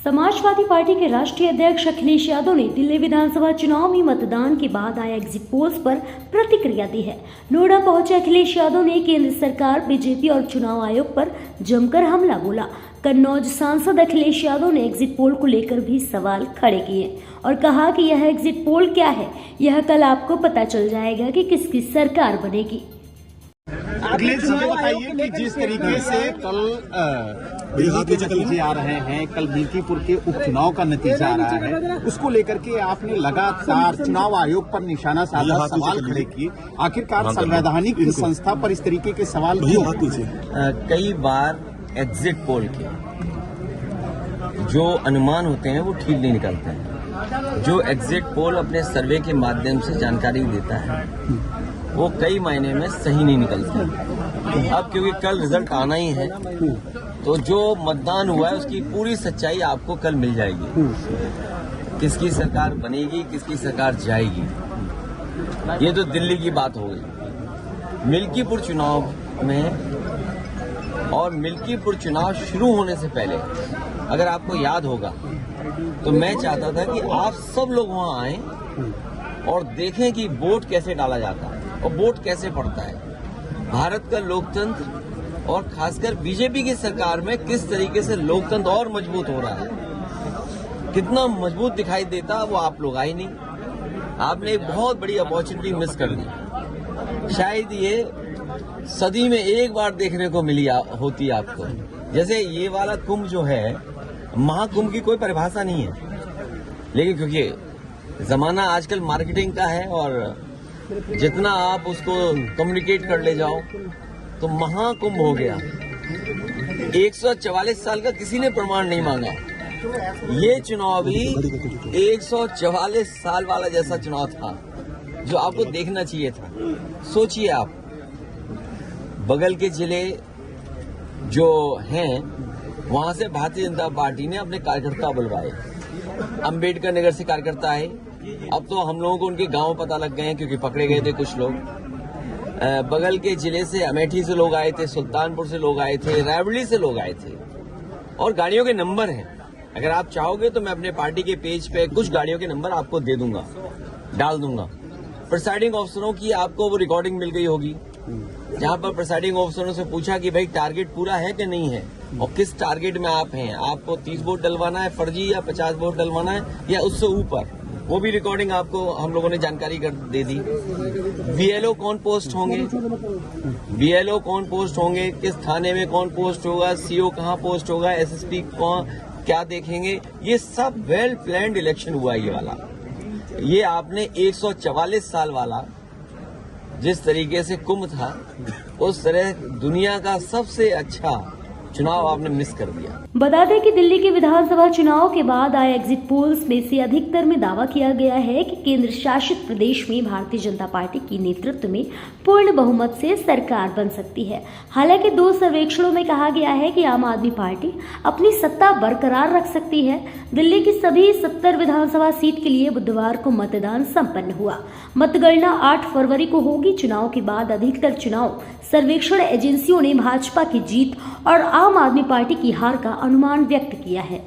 Samajwadi party के राष्ट्रीय अध्यक्ष अखिलेश यादव ने दिल्ली विधानसभा चुनाव में मतदान के बाद आए एग्जिट पोल्स पर प्रतिक्रिया दी है। नोएडा पहुंचे अखिलेश यादव ने केंद्र सरकार, बीजेपी और चुनाव आयोग पर जमकर हमला बोला। कन्नौज सांसद अखिलेश यादव ने एग्जिट पोल को लेकर भी सवाल खड़े किए और कहा कि यह एग्जिट पोल क्या है, यह कल आपको पता चल जाएगा कि किसकी सरकार बनेगी। अखिलेश जी बताइए कि जिस तरीके से कल नतीजे आ रहे हैं, कल मिल्कीपुर के उपचुनाव का नतीजा आ रहा है, उसको लेकर के आपने लगातार चुनाव आयोग पर निशाना साधा, सवाल खड़े किए। आखिरकार संवैधानिक संस्था पर इस तरीके के सवाल क्यों? कई बार एग्जिट पोल के जो अनुमान होते हैं वो ठीक नहीं निकलते हैं। जो एग्जिट पोल अपने सर्वे के माध्यम से जानकारी देता है वो कई मायने में सही नहीं निकलता। अब क्योंकि कल रिजल्ट आना ही है तो जो मतदान हुआ है उसकी पूरी सच्चाई आपको कल मिल जाएगी। किसकी सरकार बनेगी, किसकी सरकार जाएगी, ये तो दिल्ली की बात हो गई। मिल्कीपुर चुनाव में और मिल्कीपुर चुनाव शुरू होने से पहले अगर आपको याद होगा तो मैं चाहता था कि आप सब लोग वहां आएं और देखें कि वोट कैसे डाला जाता है और वोट कैसे पड़ता है। भारत का लोकतंत्र और खासकर बीजेपी की सरकार में किस तरीके से लोकतंत्र और मजबूत हो रहा है, कितना मजबूत दिखाई देता वो आप लोग आए नहीं। आपने एक बहुत बड़ी अपॉर्चुनिटी मिस कर दी। शायद ये सदी में एक बार देखने को मिली होती आपको। जैसे ये वाला कुंभ जो है, महाकुंभ की कोई परिभाषा नहीं है, लेकिन क्योंकि जमाना आजकल मार्केटिंग का है और जितना आप उसको कम्युनिकेट कर ले जाओ तो महाकुंभ हो गया। 144 साल का किसी ने प्रमाण नहीं मांगा। ये चुनाव भी 144 साल वाला जैसा चुनाव था जो आपको देखना चाहिए था। सोचिए आप, बगल के जिले जो हैं वहां से भारतीय जनता पार्टी ने अपने कार्यकर्ता बुलवाए। अंबेडकर नगर से कार्यकर्ता आए। अब तो हम लोगों को उनके गांव पता लग गए हैं क्योंकि पकड़े गए थे कुछ लोग। बगल के जिले से अमेठी से लोग आए थे, सुल्तानपुर से लोग आए थे, रायबरेली से लोग आए थे और गाड़ियों के नंबर हैं। अगर आप चाहोगे तो मैं अपने पार्टी के पेज पे कुछ गाड़ियों के नंबर आपको दे दूंगा, डाल दूंगा। प्रिसाइडिंग अफसरों की आपको वो रिकॉर्डिंग मिल गई होगी जहां पर प्रिसाइडिंग अफसरों से पूछा कि भाई टारगेट पूरा है कि नहीं है और किस टारगेट में आप हैं। आपको 30 वोट डलवाना है फर्जी या 50 वोट डलवाना है या उससे ऊपर, वो भी रिकॉर्डिंग आपको हम लोगों ने जानकारी कर दे दी। बीएलओ कौन पोस्ट होंगे, बीएलओ कौन पोस्ट होंगे, किस थाने में कौन पोस्ट होगा, सीओ कहां पोस्ट होगा, एसएसपी कौन क्या देखेंगे, ये सब वेल प्लान्ड इलेक्शन हुआ ये वाला। ये आपने 144 साल वाला जिस तरीके से कुंभ था उस तरह दुनिया का सबसे अच्छा चुनाव आपने मिस कर दिया। बता दें कि दिल्ली के विधानसभा चुनाव के बाद आए एग्जिट पोल्स में से अधिकतर में दावा किया गया है कि केंद्र शासित प्रदेश में भारतीय जनता पार्टी की नेतृत्व में पूर्ण बहुमत से सरकार बन सकती है। हालांकि 2 सर्वेक्षणों में कहा गया है कि आम आदमी पार्टी अपनी सत्ता बरकरार रख सकती है। दिल्ली की सभी 70 विधानसभा सीट के लिए बुधवार को मतदान संपन्न हुआ। मतगणना 8 फरवरी को होगी। चुनाव के बाद अधिकतर चुनाव सर्वेक्षण एजेंसियों ने भाजपा की जीत और आम आदमी पार्टी की हार का अनुमान व्यक्त किया है।